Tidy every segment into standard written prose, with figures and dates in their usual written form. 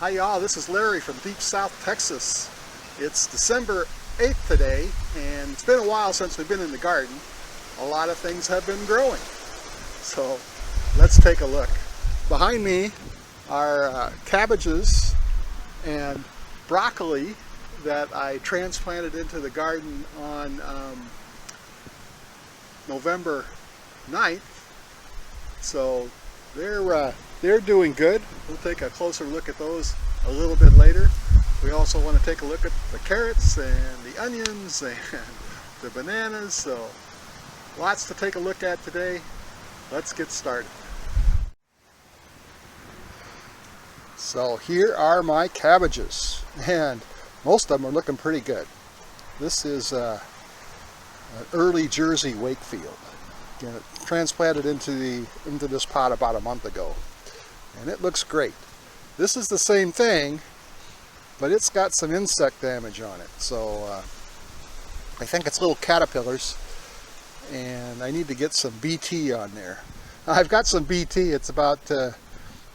Hi y'all, this is Larry from deep South Texas. It's December 8th today, and it's been a while since we've been in the garden. A lot of things have been growing. So let's take a look. Behind me are cabbages and broccoli that I transplanted into the garden on November 9th. So they're doing good. We'll take a closer look at those a little bit later. We also want to take a look at the carrots and the onions and the bananas. So lots to take a look at today. Let's get started. So here are my cabbages, and most of them are looking pretty good. This is an early Jersey Wakefield. Again, transplanted into this pot about a month ago, and it looks great. This is the same thing, but it's got some insect damage on it, so I think it's little caterpillars, and I need to get some BT on there. I've got some BT. It's about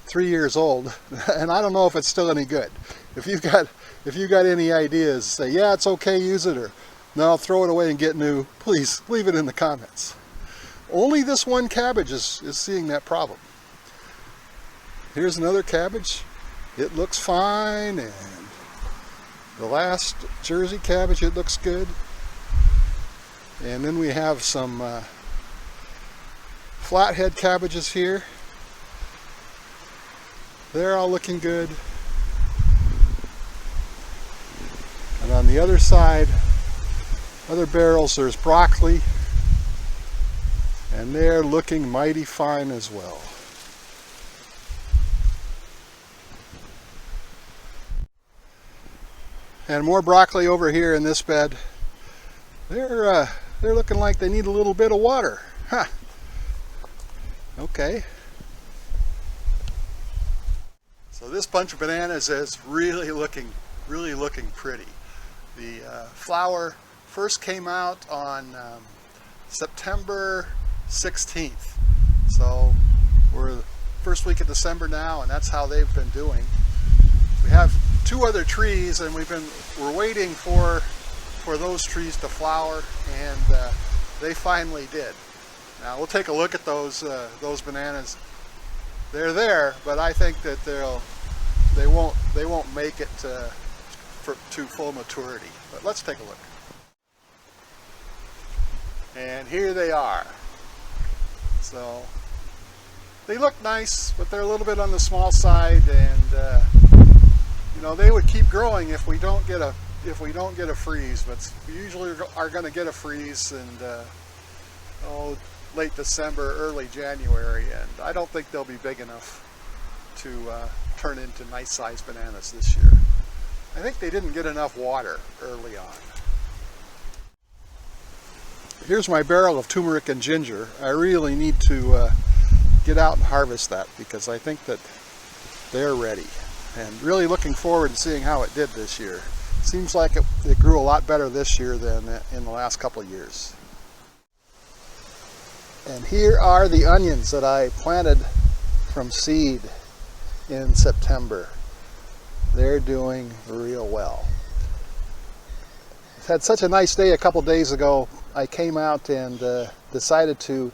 3 years old, and I don't know if it's still any good. If you've got any ideas, say yeah, it's okay, use it, or no, throw it away and get new. Please leave it in the comments. Only this one cabbage is seeing that problem. Here's another cabbage. It looks fine, and the last Jersey cabbage, it looks good. And then we have some flathead cabbages here. They're all looking good. And on the other side, other barrels, there's broccoli. And they're looking mighty fine as well. And more broccoli over here in this bed. They're looking like they need a little bit of water. Huh. Okay. So this bunch of bananas is really looking pretty. The flower first came out on September 16th. So we're the first week of December now, and that's how they've been doing. We have two other trees, and we're waiting for those trees to flower, and they finally did. Now we'll take a look at those bananas. They're there, but I think that they won't make it to full maturity. But let's take a look. And here they are. So they look nice, but they're a little bit on the small side, and you know, they would keep growing if we don't get a freeze. But we usually are going to get a freeze in late December, early January, and I don't think they'll be big enough to turn into nice sized bananas this year. I think they didn't get enough water early on. Here's my barrel of turmeric and ginger. I really need to get out and harvest that, because I think that they're ready. And really looking forward to seeing how it did this year. Seems like it grew a lot better this year than in the last couple of years. And here are the onions that I planted from seed in September. They're doing real well. Had such a nice day a couple days ago. I came out and decided to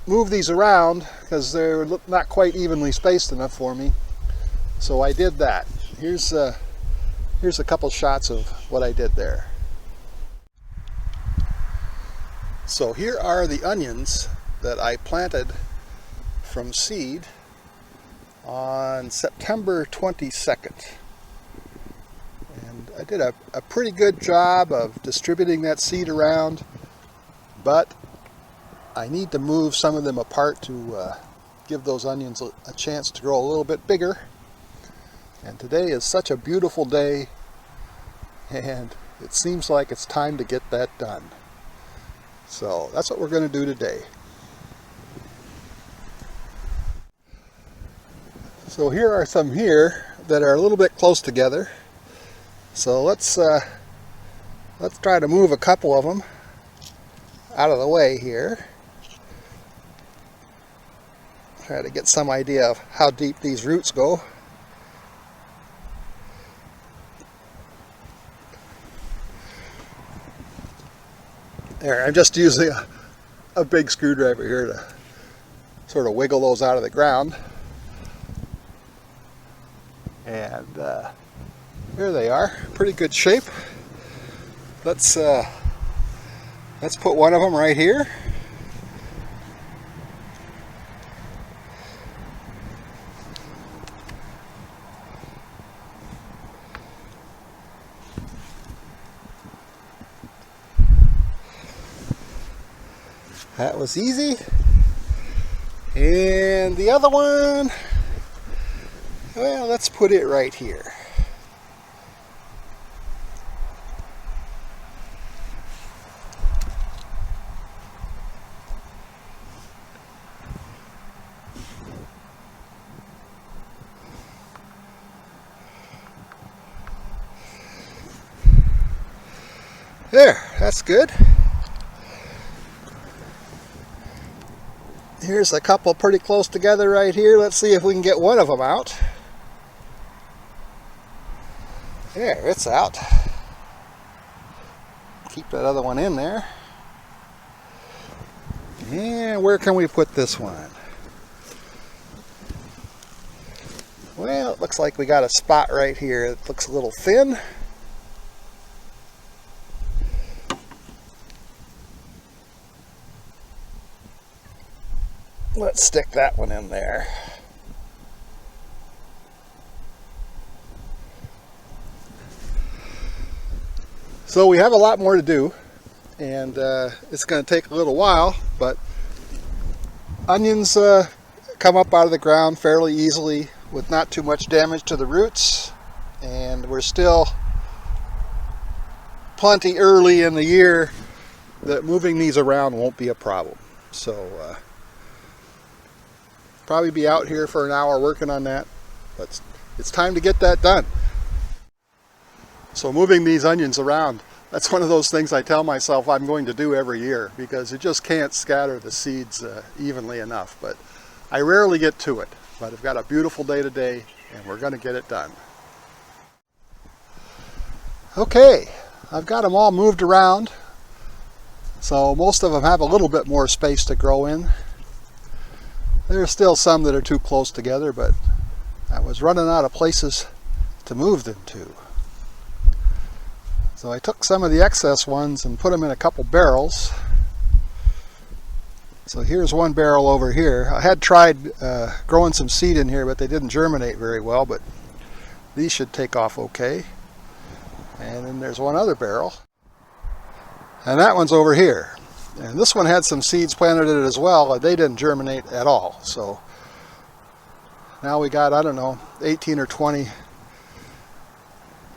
move these around because they're not quite evenly spaced enough for me. So I did that. Here's a couple shots of what I did there. So here are the onions that I planted from seed on September 22nd. I did a pretty good job of distributing that seed around, but I need to move some of them apart to give those onions a chance to grow a little bit bigger. And today is such a beautiful day, and it seems like it's time to get that done. So that's what we're going to do today. So here are some here that are a little bit close together. So let's try to move a couple of them out of the way here. Try to get some idea of how deep these roots go. There, I'm just using a big screwdriver here to sort of wiggle those out of the ground. And here they are, pretty good shape. Let's put one of them right here. That was easy. And the other one, well, let's put it right here. There, that's good. Here's a couple pretty close together right here. Let's see if we can get one of them out. There, it's out. Keep that other one in there. And where can we put this one? Well, it looks like we got a spot right here. It looks a little thin. Let's stick that one in there. So we have a lot more to do, and it's going to take a little while, but onions come up out of the ground fairly easily with not too much damage to the roots, and we're still plenty early in the year that moving these around won't be a problem. So probably be out here for an hour working on that, but it's time to get that done. So moving these onions around, that's one of those things I tell myself I'm going to do every year, because you just can't scatter the seeds evenly enough. But I rarely get to it, but I've got a beautiful day today and we're going to get it done. Okay, I've got them all moved around, so most of them have a little bit more space to grow in. There's still some that are too close together, but I was running out of places to move them to. So I took some of the excess ones and put them in a couple barrels. So here's one barrel over here. I had tried growing some seed in here, but they didn't germinate very well, but these should take off okay. And then there's one other barrel. And that one's over here. And this one had some seeds planted in it as well, but they didn't germinate at all. So now we got, I don't know, 18 or 20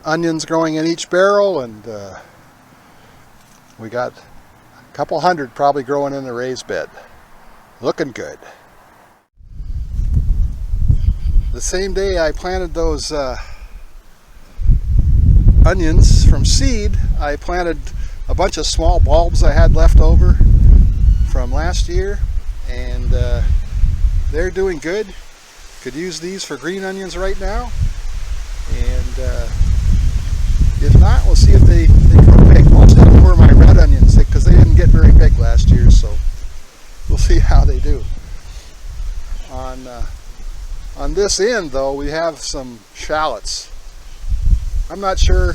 onions growing in each barrel, and we got a couple hundred probably growing in the raised bed. Looking good. The same day I planted those onions from seed, I planted a bunch of small bulbs I had left over from last year, and they're doing good. Could use these for green onions right now, and if not, we'll see if they grow big. Most of them were my red onions because they didn't get very big last year, so we'll see how they do. On this end though, we have some shallots. I'm not sure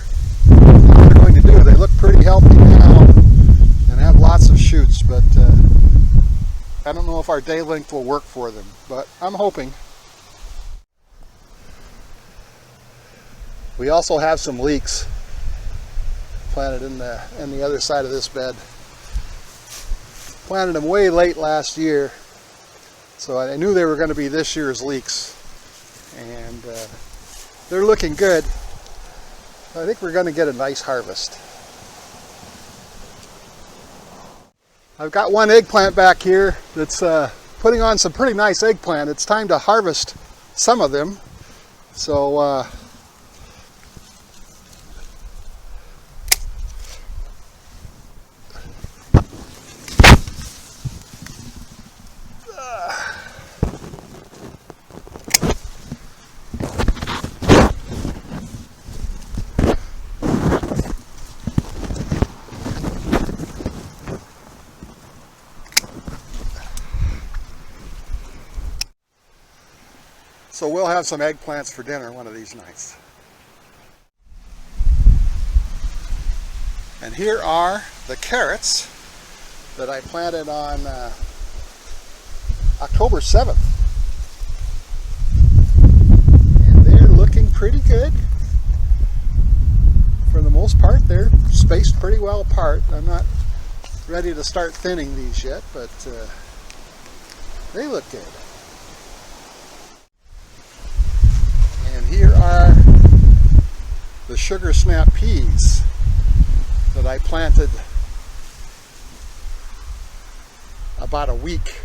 how they're going to do. They look pretty healthy now and have lots of shoots, but I don't know if our day length will work for them, but I'm hoping. We also have some leeks planted in the other side of this bed. Planted them way late last year, so I knew they were going to be this year's leeks, and they're looking good. I think we're going to get a nice harvest. I've got one eggplant back here that's putting on some pretty nice eggplant. It's time to harvest some of them. So So we'll have some eggplants for dinner one of these nights. And here are the carrots that I planted on October 7th. And they're looking pretty good. For the most part, they're spaced pretty well apart. I'm not ready to start thinning these yet, but they look good. And here are the sugar snap peas that I planted about a week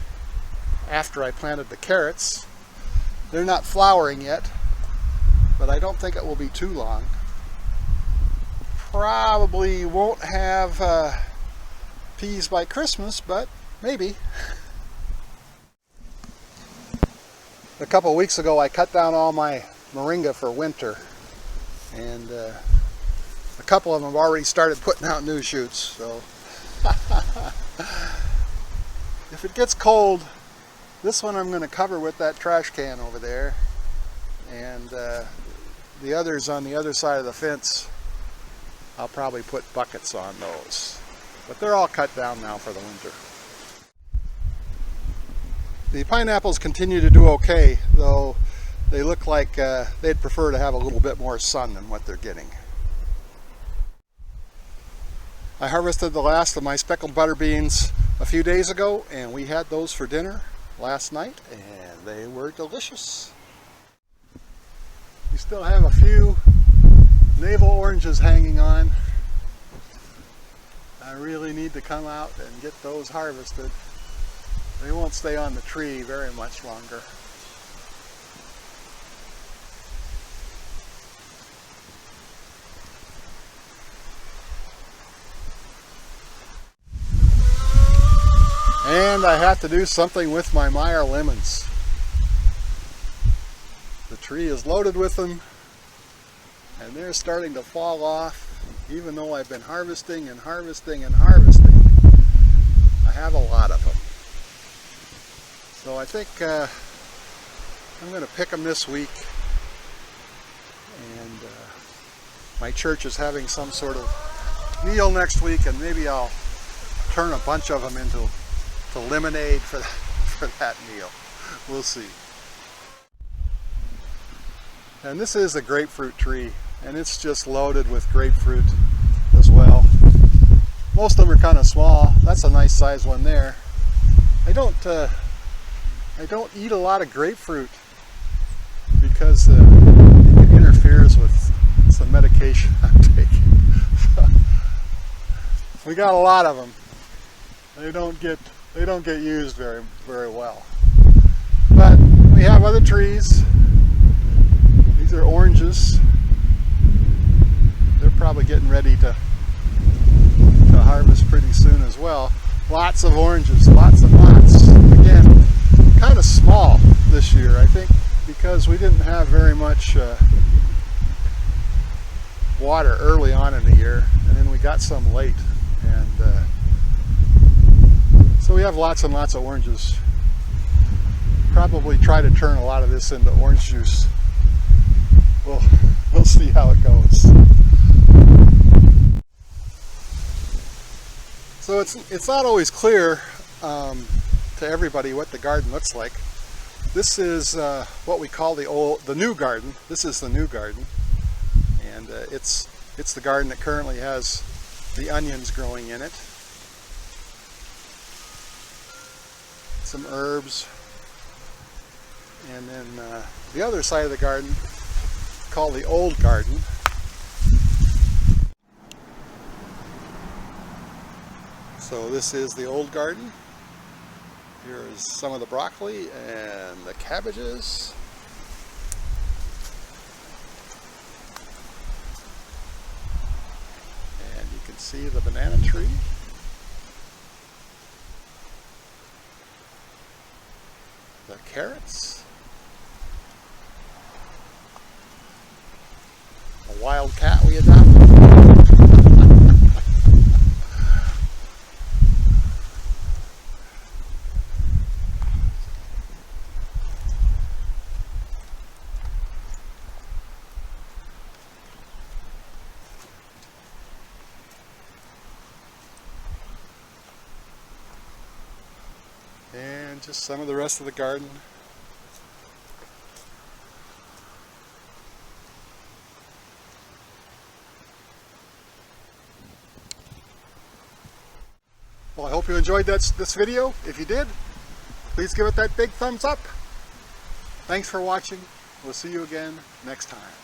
after I planted the carrots. They're not flowering yet, but I don't think it will be too long. Probably won't have peas by Christmas, but maybe. A couple of weeks ago I cut down all my Moringa for winter, and a couple of them have already started putting out new shoots, so if it gets cold, this one I'm going to cover with that trash can over there, and the others on the other side of the fence, I'll probably put buckets on those. But they're all cut down now for the winter. The pineapples continue to do okay, though they look like they'd prefer to have a little bit more sun than what they're getting. I harvested the last of my speckled butter beans a few days ago, and we had those for dinner last night, and they were delicious. We still have a few navel oranges hanging on. I really need to come out and get those harvested. They won't stay on the tree very much longer. And I have to do something with my Meyer lemons. The tree is loaded with them, and they're starting to fall off, even though I've been harvesting and harvesting and harvesting. I have a lot of them. So I think I'm going to pick them this week, and my church is having some sort of meal next week, and maybe I'll turn a bunch of them into lemonade for that meal. We'll see. And this is a grapefruit tree, and it's just loaded with grapefruit as well. Most of them are kind of small. That's a nice size one there. I don't eat a lot of grapefruit because it interferes with some medication I'm taking. We got a lot of them. They don't get used very well. But we have other trees. These are oranges. They're probably getting ready to harvest pretty soon as well. Lots of oranges, lots and lots. Again, kind of small this year, I think, because we didn't have very much water early on in the year, and then we got some late, and so we have lots and lots of oranges. Probably try to turn a lot of this into orange juice. We'll see how it goes. So it's not always clear to everybody what the garden looks like. This is what we call the new garden. This is the new garden, and it's the garden that currently has the onions growing in it. Some herbs, and then the other side of the garden called the old garden. So this is the old garden. Here's some of the broccoli and the cabbages. And you can see the banana tree. The carrots. A wild cat we adopted. And just some of the rest of the garden. Well, I hope you enjoyed this video. If you did, please give it that big thumbs up. Thanks for watching. We'll see you again next time.